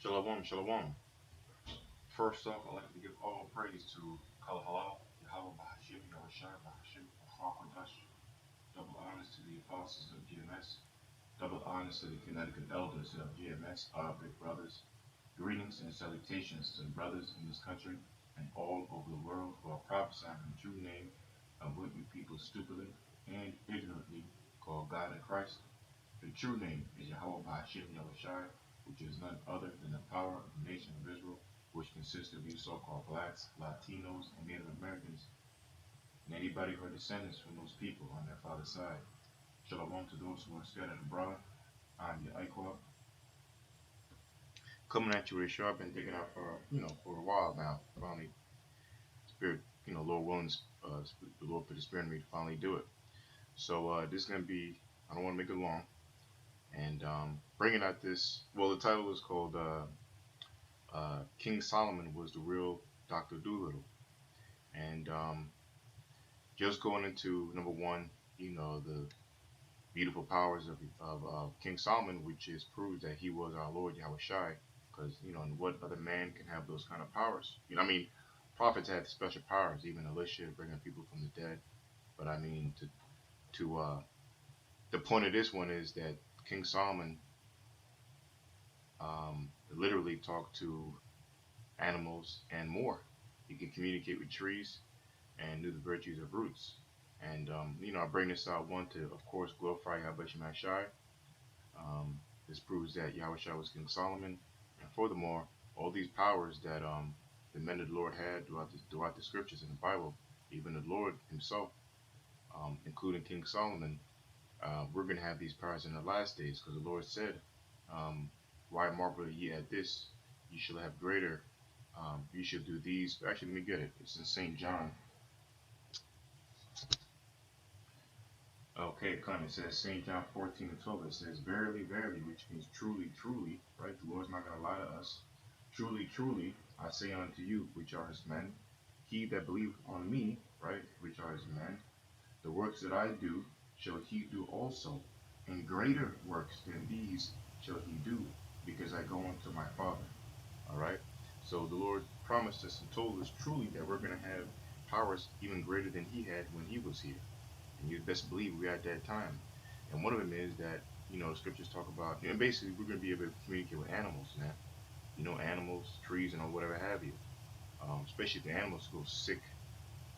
Shalom, shalom. First off, I'd like to give all praise to calleth Yahawah double honors to the apostles of GMS, double honors to the Connecticut elders of GMS, our big brothers. Greetings and salutations to the brothers in this country and all over the world who are prophesying the true name of what you people stupidly and ignorantly call God and Christ. The true name is Yahawah Yahawashi, which is none other than the power of the nation of Israel, which consists of you so-called blacks, Latinos, and Native Americans, and anybody who are descendants from those people on their father's side. Shalom to those who are scattered abroad. I'm your Iqua. Coming at you with a show I've been digging out for a while now. Finally, Spirit, Lord willing, the Lord put the Spirit in me to finally do it. So this is going to be, I don't want to make it long. And bringing out this, well, the title is called King Solomon Was the Real Dr. Dolittle. And just going into number one, the beautiful powers of King Solomon, which is proves that he was our Lord Yahawashi, because and what other man can have those kind of powers? Prophets had special powers, even Elisha bringing people from the dead. But I mean, the point of this one is that King Solomon literally talked to animals and more. He could communicate with trees and knew the virtues of roots. And I bring this out one to, of course, glorify Yahweh Shemashai. This proves that Yahawashi was King Solomon, and furthermore, all these powers that the men of the Lord had throughout the scriptures in the Bible, even the Lord Himself, including King Solomon, we're going to have these powers in the last days, because the Lord said, "Why marvel ye at this? You shall have greater. You shall do these." Actually, let me get it. It's in St. John. Okay, it says St. John 14:12. It says, "Verily, verily," which means truly, truly, right? The Lord's not going to lie to us. "Truly, truly, I say unto you, which are His men, he that believeth on me," right, which are His men, "the works that I do shall he do also, and greater works than these shall he do, because I go unto my Father." All right. So the Lord promised us and told us truly that we're going to have powers even greater than He had when He was here. And you best believe we're at that time. And one of them is that, the scriptures talk about, and basically we're going to be able to communicate with animals now. Animals, trees, and whatever have you. Especially if the animals go sick.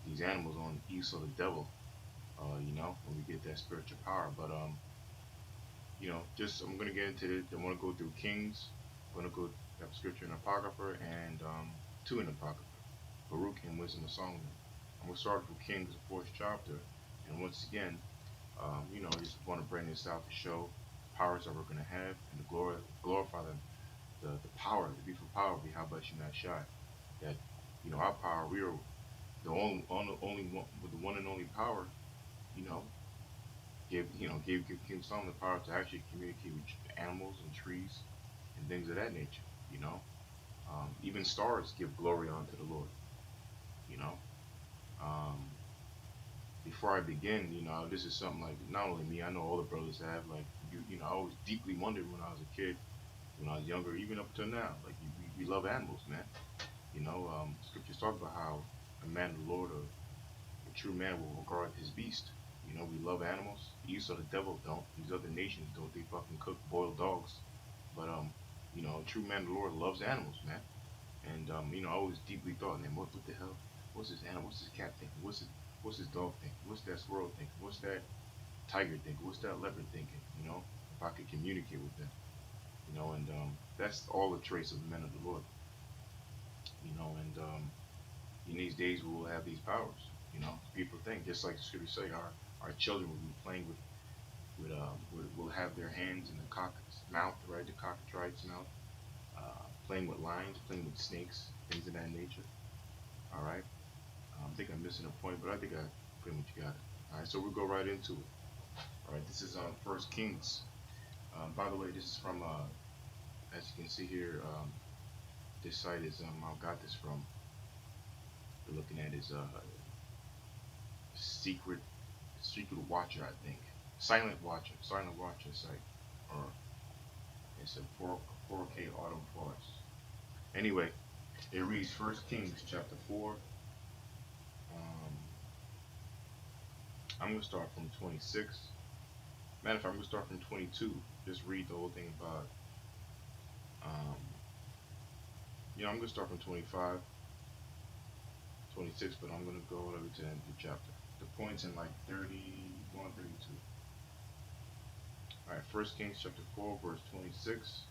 These animals on the east of the devil, when we get that spiritual power. But, just, I'm going to get into it. I want to go through Kings. I'm going to go have scripture in Apocrypha and two in Apocrypha. BARUCH and Wisdom of Solomon. I'm going to start with Kings, the 4th chapter. And once again, I just want to bring this out to show the powers that we're going to have and to glorify them, the power, the beautiful power of Yahweh Shemashai. That, our power, we are the only one with the one and only power, give King Solomon the power to actually communicate with animals and trees and things of that nature, even stars give glory unto the Lord, you know. Um, Before I begin, this is something like not only me, I know all the brothers have. Like I always deeply wondered when I was a kid, when I was younger, even up till now. Like we love animals, man. Scriptures talk about how a man of the Lord, or a true man, will regard his beast. We love animals. The East of the devil don't. These other nations don't. They fucking cook boiled dogs. But a true man of the Lord loves animals, man. And I always deeply thought, man, what the hell? What's this animal? What's this cat thinking? What's this dog thinking? What's that squirrel thinking? What's that tiger thinking? What's that leopard thinking? If I could communicate with them, and that's all the traits of the men of the Lord, and in these days we will have these powers. People think, just like the scriptures say, our children will be playing will have their hands in the cock's mouth, right? The cockatrice's mouth, playing with lions, playing with snakes, things of that nature. All right. I think I'm missing a point, but I think I pretty much got it. All right, so we'll go right into it. All right, this is First Kings. By the way, this is from, as you can see here, this site is I got this from. We're looking at is secret watcher, I think. Silentwatcher site, or It's a 4K autumn forest. Anyway, it reads First Kings chapter 4. Um, I'm gonna start from 26. Matter of fact, I'm gonna start from 22. Just read the whole thing about. Um, I'm gonna start from 25, 26, but I'm gonna go all the way to the end of the chapter. The points in like 31, 32. All right, First Kings chapter 4, verse 26.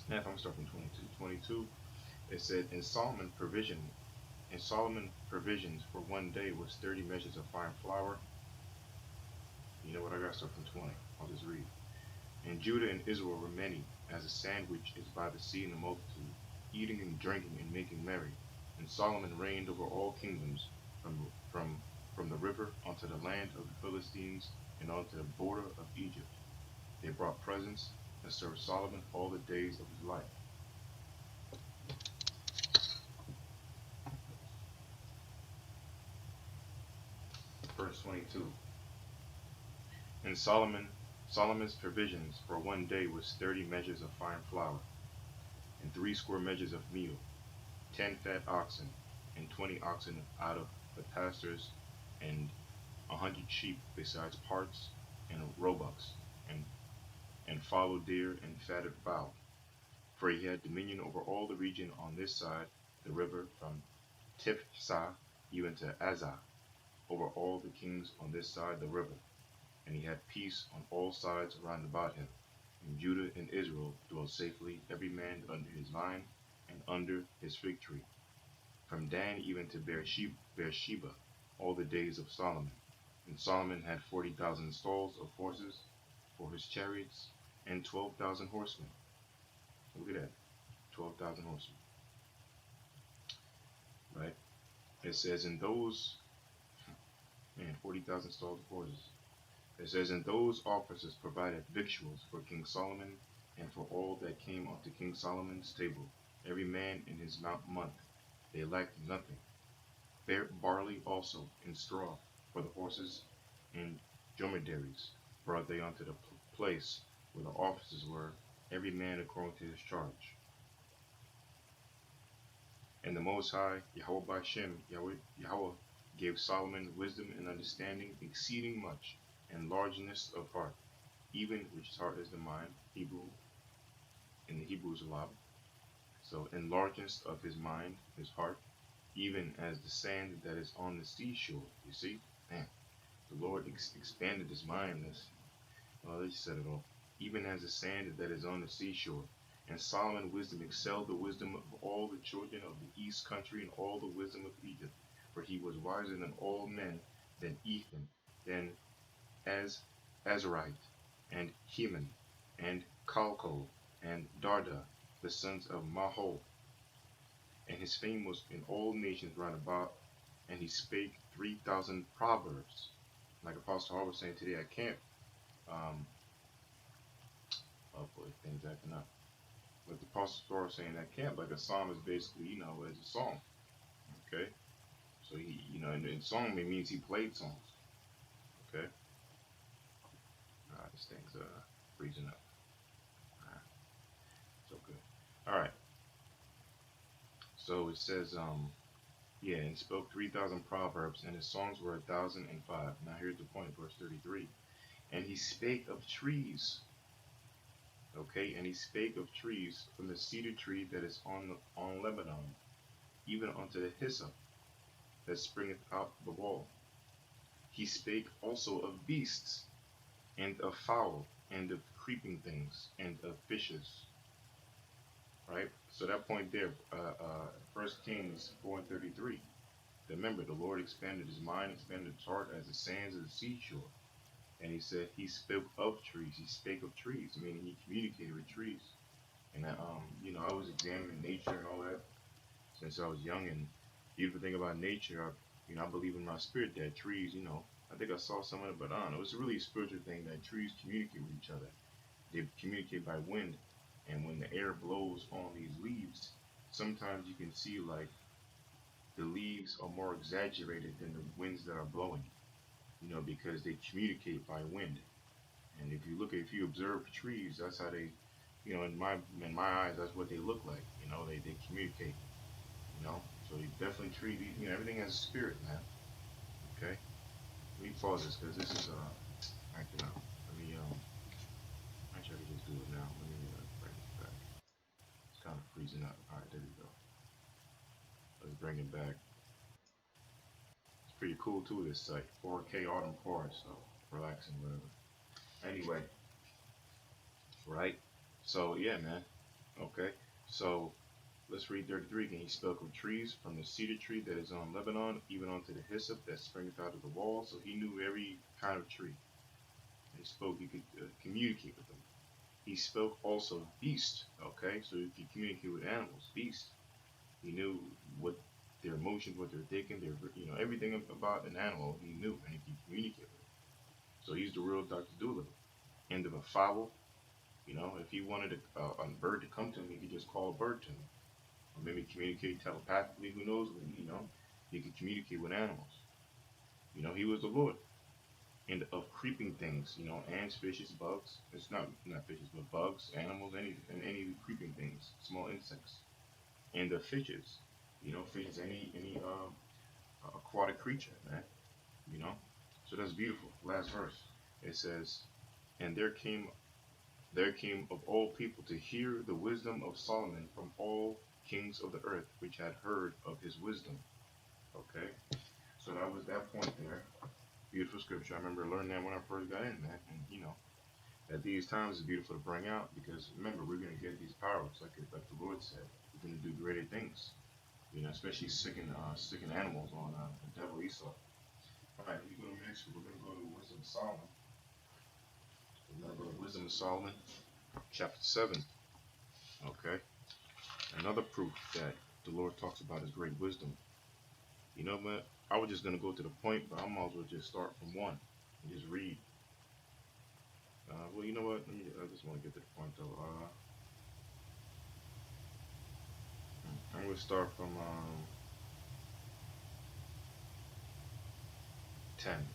Now, if I'm starting from 22, it said, and Solomon provisions for one day was 30 measures of fine flour. You know what? I got to start from 20. I'll just read. And Judah and Israel were many, as a sand which is by the sea in the multitude, eating and drinking and making merry. And Solomon reigned over all kingdoms, from from from the river unto the land of the Philistines, and unto the border of Egypt. They brought presents and served Solomon all the days of his life. Verse 22. And Solomon's provisions for one day was 30 measures of fine flour, and 60 measures of meal, 10 fat oxen, and 20 oxen out of the pastures, and 100 sheep, besides parts and roebucks, and fallow deer, and fatted fowl. For he had dominion over all the region on this side the river, from Tiphsah even to Azah, over all the kings on this side the river. And he had peace on all sides round about him. And Judah and Israel dwelt safely, every man under his vine and under his fig tree, from Dan even to Beersheba, all the days of Solomon. And Solomon had 40,000 stalls of horses for his chariots, and 12,000 horsemen. Look at that, 12,000 horsemen, right? It says in those, 40,000 stalls of horses. It says, and those officers provided victuals for King Solomon, and for all that came unto King Solomon's table, every man in his month. They lacked nothing. Barley also and straw for the horses, and dromedaries brought they unto the place where the officers were, every man according to his charge. And the Most High, Yahweh, gave Solomon wisdom and understanding exceeding much, and largeness of heart, even which heart is the mind, in the Hebrew is lab. So in largeness of his mind, his heart, even as the sand that is on the seashore. You see, man, the Lord expanded his mind. Well, they said it all. Even as the sand that is on the seashore. And Solomon wisdom excelled the wisdom of all the children of the east country, and all the wisdom of Egypt. For he was wiser than all men, than Ethan, than Azarite, and Heman, and Calcol, and Darda, the sons of Mahol. And his fame was in all nations round about, and he spake 3,000 proverbs. Like Apostle Hall was saying today at camp, oh boy, things acting up. Like the Apostle Hall was saying at camp, like a psalm is basically, as a song. Okay? So he, and song means he played songs. Okay? This thing's freezing up. Alright, so good. Alright. So it says, and spoke 3,000 proverbs, and his songs were 1,005. Now here's the point, verse 33. And he spake of trees. Okay, and he spake of trees, from the cedar tree that is on Lebanon, even unto the hyssop that springeth out the wall. He spake also of beasts, and of fowl, and of creeping things, and of fishes. Right? So that point there, 1 Kings 4:33. Remember, the Lord expanded his mind, expanded his heart as the sands of the seashore. And he said he spoke of trees. He spake of trees, meaning he communicated with trees. And I was examining nature and all that since I was young. And the beautiful thing about nature, I believe in my spirit that trees, I think I saw some of it, but I don't know. It's really a spiritual thing that trees communicate with each other. They communicate by wind. And when the air blows on these leaves, sometimes you can see like the leaves are more exaggerated than the winds that are blowing, because they communicate by wind. And if you observe trees, that's how they, in my eyes, that's what they look like. They communicate. So you definitely treat, everything has a spirit, man. Okay. Let me pause this because this is acting out. Let me actually I can just do it now. Let me bring this back. It's kind of freezing up. All right, there we go. Let's bring it back. It's pretty cool too. This site, 4K autumn forest, so relaxing, whatever. Anyway, right? So yeah, man. Okay. So let's read 33 again. He spoke of trees, from the cedar tree that is on Lebanon, even unto the hyssop that springeth out of the wall. So he knew every kind of tree. He spoke. He could communicate with them. He spoke also of beasts. Okay, so he could communicate with animals, beasts. He knew what their emotions, what they're thinking, everything about an animal. He knew, and he could communicate with it. So he's the real Doctor Dolittle. End of a fowl. If he wanted a bird to come to him, he could just call a bird to him, or maybe communicate telepathically. Who knows? He could communicate with animals. He was the Lord. And of creeping things, ants, fishes, bugs. It's not fishes, but bugs, animals, any creeping things, small insects, and the fishes. Fishes, any aquatic creature, man. You know. So that's beautiful. Last verse. It says, and there came of all people to hear the wisdom of Solomon from all kings of the earth, which had heard of his wisdom. Okay. So that was that point there. Beautiful scripture. I remember learning that when I first got in, man. And at these times it's beautiful to bring out because remember we're gonna get these powers, like the Lord said. We're gonna do greater things. Especially sicking animals on the devil Esau. All right, we go next. We're gonna go to Wisdom of Solomon. We're gonna go to Wisdom of Solomon, chapter 7. Okay, another proof that the Lord talks about his great wisdom. But I was just gonna go to the point, but I might as well just start from one and just read. Well, you know what? I just want to get to the point though. I'm gonna start from 10.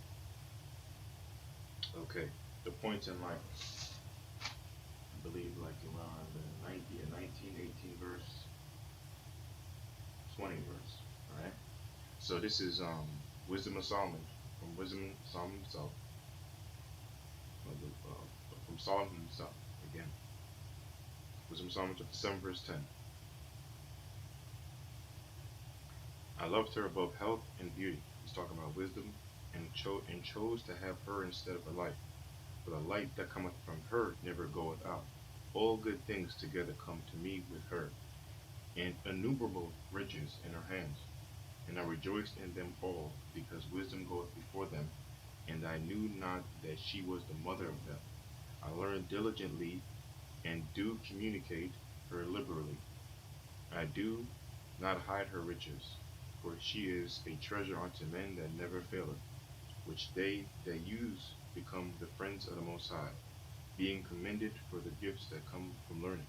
Okay, the point's in I believe around the 19, 18 verse, 20 verse. All right. So this is Wisdom of Solomon, from Wisdom of Solomon himself, from Solomon himself again. Wisdom of Solomon chapter 7 verse 10. I loved her above health and beauty. He's talking about wisdom, and chose to have her instead of a light. For the light that cometh from her never goeth out. All good things together come to me with her, and innumerable riches in her hands. And I rejoiced in them all, because wisdom goeth before them, and I knew not that she was the mother of them. I learned diligently, and do communicate her liberally. I do not hide her riches, for she is a treasure unto men that never faileth, which they that use become the friends of the Most High, being commended for the gifts that come from learning.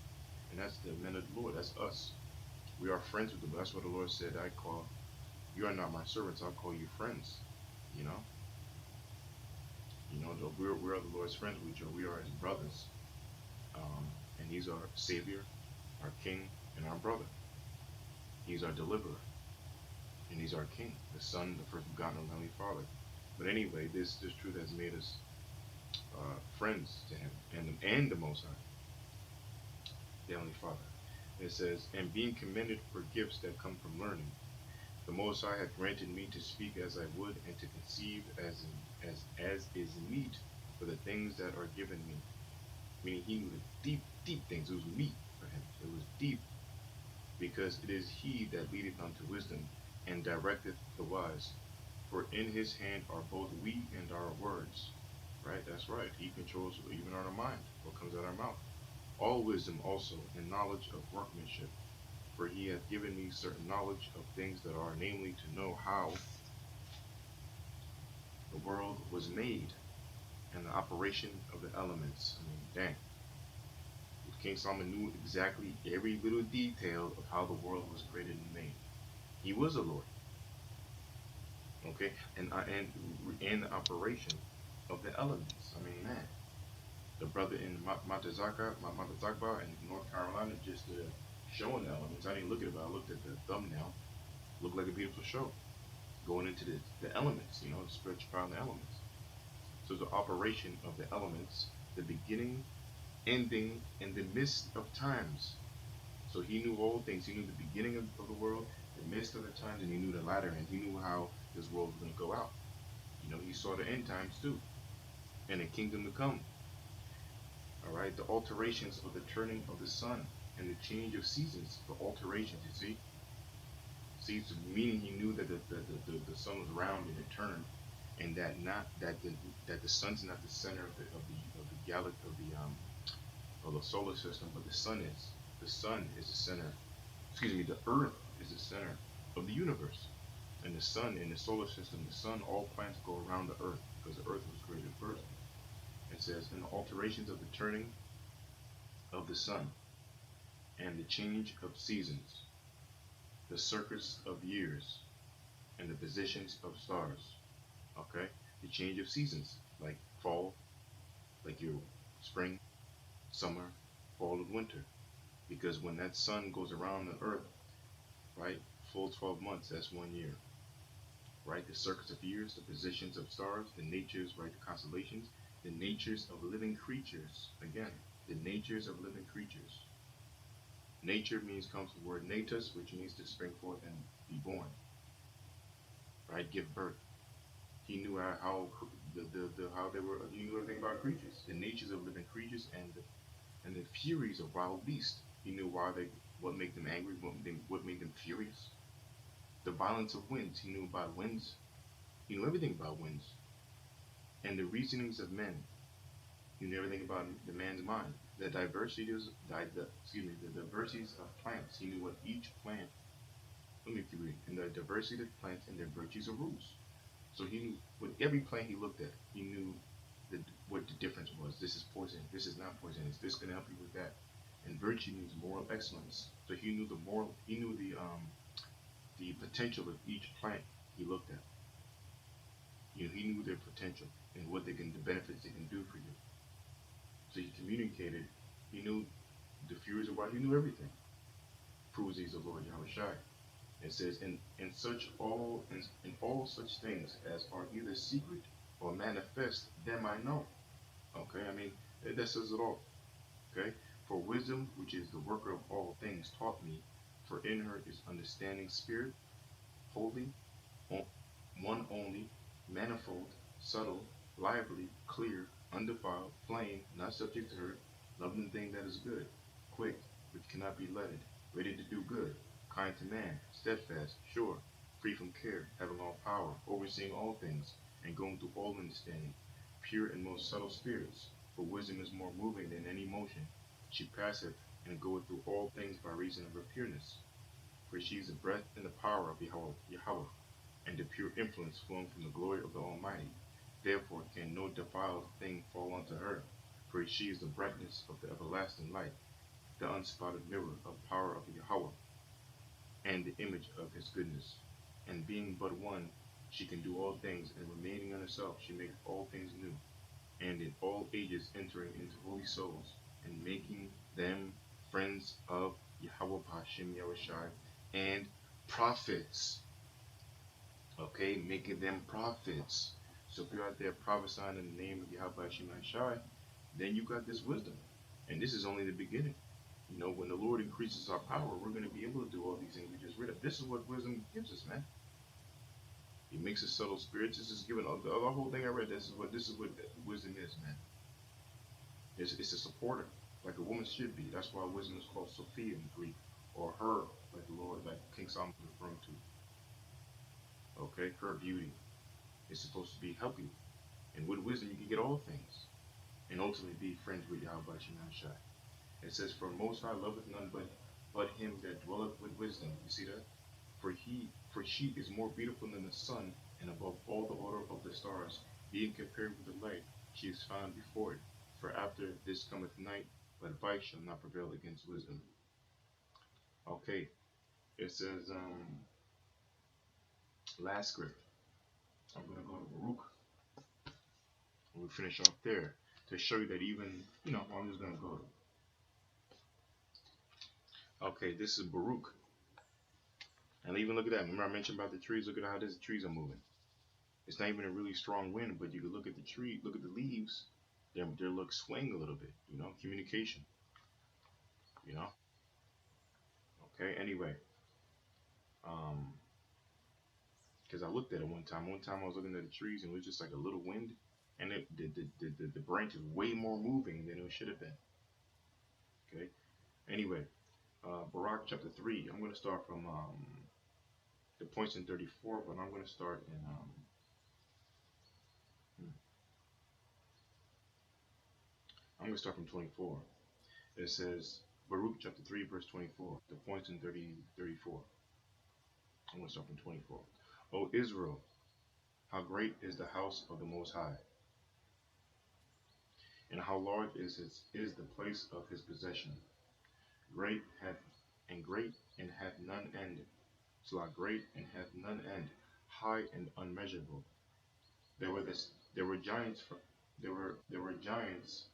And that's the men of the Lord, that's us. We are friends with them. That's what the Lord said. You are not my servants, I'll call you friends. You know, we are the Lord's friends. We are His brothers, and He's our Savior, our King, and our brother. He's our deliverer, and He's our King, the Son, the first begotten of the Heavenly Father. But anyway, this truth has made us friends to Him and the Most High, the Heavenly Father. It says, and being commended for gifts that come from learning, the Most High hath granted me to speak as I would, and to conceive as is meet for the things that are given me. Meaning He knew the deep things. It was meat for Him. It was deep, because it is He that leadeth unto wisdom, and directeth the wise. For in His hand are both we and our words. Right? That's right. He controls even our mind, what comes out of our mouth. All wisdom also, and knowledge of workmanship. For He hath given me certain knowledge of things that are, namely, to know how the world was made, and the operation of the elements. I mean, dang. King Solomon knew exactly every little detail of how the world was created and made. He was a Lord. Okay? And the operation of the elements. I mean, man. the brother in Montezaka in North Carolina just showing the elements. I didn't look at it, but I looked at the thumbnail. Looked like a beautiful show. Going into the elements, the spiritual power in the elements. So the operation of the elements, the beginning, ending, and the midst of times. So he knew all things. He knew the beginning of the world, the midst of the times, and he knew the latter, and he knew how this world was going to go out. He saw the end times too, and the kingdom to come. All right, the alterations of the turning of the sun and the change of seasons. The alterations, you see. See, so meaning he knew that the sun was round and it turned, and that not that the sun's not the center of the galaxy of the solar system, but the sun is. The sun is the center. Excuse me, the earth is the center of the universe. And the sun in the solar system, the sun, all planets go around the earth because the earth was created first. It says, in the alterations of the turning of the sun and the change of seasons, the circuits of years, and the positions of stars. Okay? The change of seasons, like fall, like your spring, summer, fall, and winter. Because when that sun goes around the earth, right, full 12 months, that's 1 year. Right? The circuits of years, the positions of stars, the natures, right, the constellations, the natures of living creatures. Again, the natures of living creatures. Nature comes from the word natus, which means to spring forth and be born. Right? Give birth. He knew how how they were. He knew everything about creatures, the natures of living creatures, and the furies of wild beasts. He knew what made them angry, what made them furious. The violence of winds. He knew about winds. He knew everything about winds, and the reasonings of men. He knew everything about the man's mind. The diversities, the diversities of plants. He knew what each plant. Let me read. And the diversity of plants and their virtues or rules. So he knew with every plant he looked at, he knew what the difference was. This is poison. This is not poison. Is this going to help you with that? And virtue means moral excellence. So he knew the moral. He knew the potential of each plant he looked at. He knew their potential and the benefits they can do for you. So he communicated. He knew the furies of why he knew everything. Proves he's the Lord Yahawashi. It says, in all such things as are either secret or manifest, them I know. Okay, that says it all. Okay, for wisdom, which is the worker of all things, taught me, for in her is understanding spirit, holy, one only, manifold, subtle, lively, clear, undefiled, plain, not subject to hurt, loving the thing that is good, quick, which cannot be letted, ready to do good, kind to man, steadfast, sure, free from care, having all power, overseeing all things, and going through all understanding, pure and most subtle spirits. For wisdom is more moving than any motion. She passeth and goeth through all things by reason of her pureness. For she is the breath and the power of Yahweh, and the pure influence flowing from the glory of the Almighty. Therefore can no defiled thing fall unto her, for she is the brightness of the everlasting light, the unspotted mirror of power of Yahweh, and the image of his goodness. And being but one, she can do all things, and remaining in herself, she maketh all things new, and in all ages entering into holy souls, and making them friends of Yahweh Hashem Yahushai, and prophets. Okay, making them prophets. So if you're out there prophesying in the name of Yahweh Hashem Yahushai, then you got this wisdom. And this is only the beginning. When the Lord increases our power, we're going to be able to do all these things we just read of. This is what wisdom gives us, man. He makes us subtle spirits. This is given the whole thing I read. This is what wisdom is, man. It's a supporter, like a woman should be. That's why wisdom is called Sophia in Greek, or her, like the Lord, like King Solomon is referring to. Okay, her beauty is supposed to be help you, and with wisdom you can get all things, and ultimately be friends with Yahweh Shemashai. It says, "For Most High loveth none but him that dwelleth with wisdom." You see that? For she is more beautiful than the sun, and above all the order of the stars, being compared with the light, she is found before it. For after this cometh night, but vice shall not prevail against wisdom. Okay, it says, last script. I'm going to go to BARUCH, and we finish off there. to show you that even, I'm just going to go. Okay, this is Baruch. And even look at that. Remember I mentioned about the trees? Look at how these trees are moving. It's not even a really strong wind, but you can look at the tree, look at the leaves. They look swing a little bit, communication, you know. Okay, anyway, um, because I looked at it one time. One time I was looking at the trees and it was just like a little wind, and the branch is way more moving than it should have been. Okay. Anyway, Baruch chapter 3. I'm going to start from the points in 34, but I'm going to start in hmm, I'm going to start from 24. It says Baruch chapter 3 verse 24. The points in 34. I'm going to start from 24. O Israel, how great is the house of the Most High, and how large is the place of his possession. Great and hath none end. So great and hath none end, high and unmeasurable. There were giants. There were giants.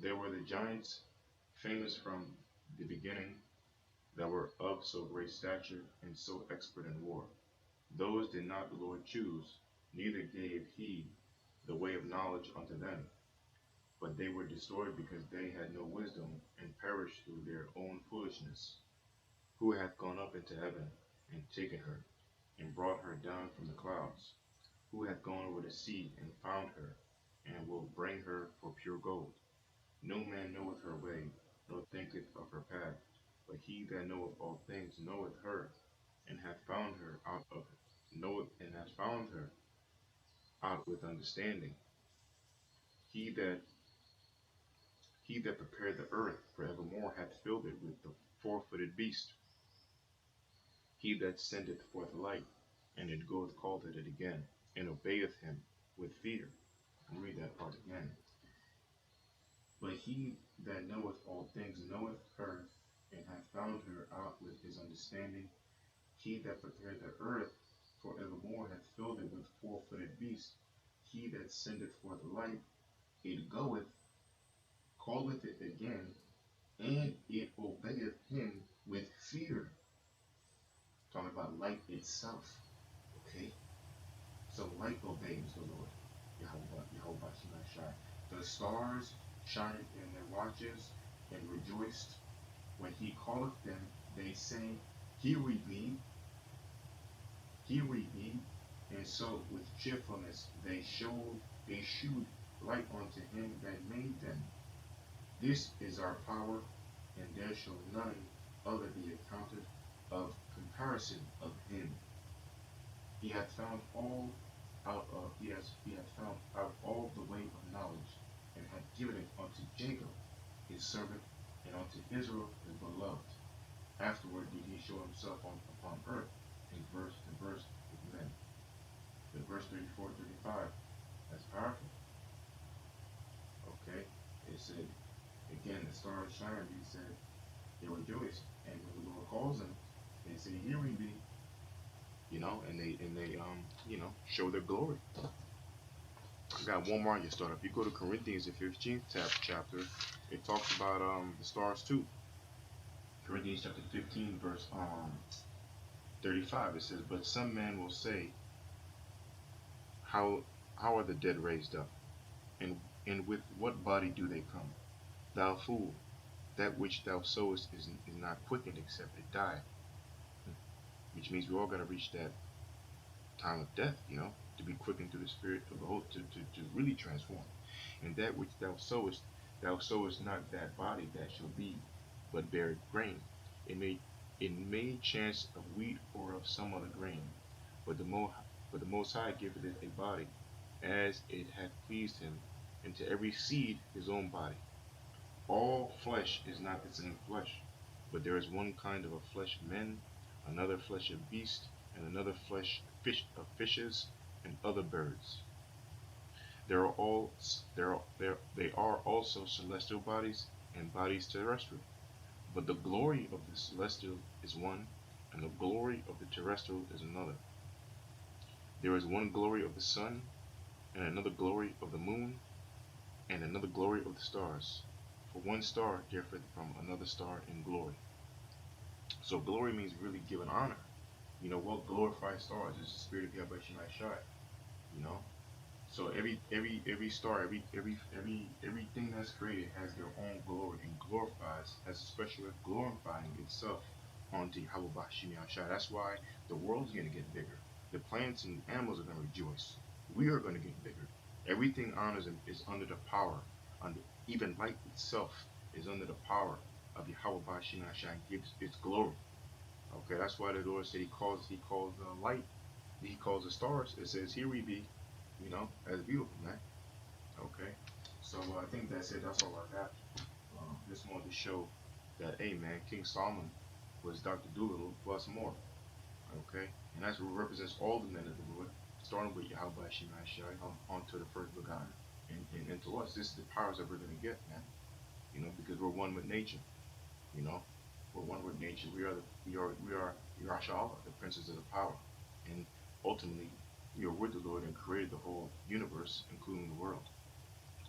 There were the giants, famous from the beginning, that were of so great stature and so expert in war. Those did not the Lord choose, neither gave he the way of knowledge unto them. But they were destroyed because they had no wisdom, and perished through their own foolishness. Who hath gone up into heaven, and taken her, and brought her down from the clouds? Who hath gone over the sea, and found her, and will bring her for pure gold? No man knoweth her way, nor thinketh of her path. But he that knoweth all things knoweth her, and hath found her out of knoweth and hath found her out with understanding. He that he that prepared the earth forevermore hath filled it with the four-footed beast. He that sendeth forth light, and it goeth calleth it again, and obeyeth him with fear. I'll read that part again. But he that knoweth all things knoweth her, and hath found her out with his understanding. He that prepared the earth for evermore hath filled it with four-footed beasts. He that sendeth forth light, it goeth, calleth it again, and it obeyeth him with fear. Talking about light itself. Okay? So light obeys the Lord. Yahweh Shai. The stars shined in their watches and rejoiced. When he calleth them, they say, Here we be, here we be. And so with cheerfulness they shewed light unto him that made them. This is our power, and there shall none other be accounted of comparison of him. He hath found all out of he hath found out all the way of knowledge, and hath given it unto Jacob his servant, and unto Israel his beloved. Afterward did he show himself upon earth in verse with men. The verse 34, 35, that's powerful. Okay, it said again the stars shined. He said they rejoiced, and when the Lord calls them, they say, Here we be. And they show their glory. I got one more I can start. If you go to Corinthians, the 15th chapter, it talks about the stars too. Corinthians chapter 15, verse 35. It says, But some men will say, How are the dead raised up? And with what body do they come? Thou fool, that which thou sowest is not quickened except it die. Which means we all gotta reach that time of death, to be quickened through the Spirit of the Holy, to really transform. And that which thou sowest not that body that shall be, but bear grain. It may chance of wheat or of some other grain, but the Most High giveth it a body, as it hath pleased him, and to every seed his own body. All flesh is not the same flesh, but there is one kind of a flesh of men, another flesh of beasts, and another flesh of fishes and other birds. There are also celestial bodies and bodies terrestrial, but the glory of the celestial is one, and the glory of the terrestrial is another. There is one glory of the sun, and another glory of the moon, and another glory of the stars. For one star differeth from another star in glory. So glory means really giving honor. You know what glorifies stars is the spirit of Yahweh Shai. You know, so every star, everything that's created has their own glory and glorifies, has a special way of glorifying itself onto Yahweh Shai. That's why the world's gonna get bigger. The plants and animals are gonna rejoice. We are gonna get bigger. Everything honors and is under the power, under even light itself is under the power of Yahweh Shai and gives its glory. Okay, that's why the Lord said he calls light, he calls the stars. It says, "Here we be," as beautiful, man. Okay, so I think that's it. That's all I got. Just wanted to show that, hey, man, King Solomon was Dr. Dolittle plus more. Okay, and that's what represents all the men of the Lord, starting with Yahweh Shemashai on to the first begotten, and to us, this is the powers that we're gonna get, man. Because we're one with nature. You know, we're one with nature. We are Yahshua, the princes of the power, and ultimately we are with the Lord and created the whole universe, including the world.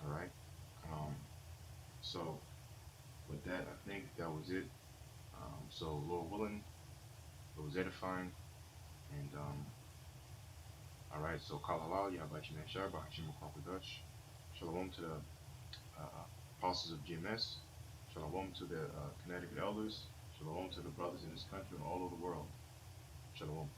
All right. Um, so with that, I think that was it. So Lord willing, it was edifying, and all right. So Kalawal, Yahbashim Shai, Bahashim Dutch. Shalom to the apostles of GMS. Shalom to the Connecticut elders. Shalom to the brothers in this country and all over the world. Shalom.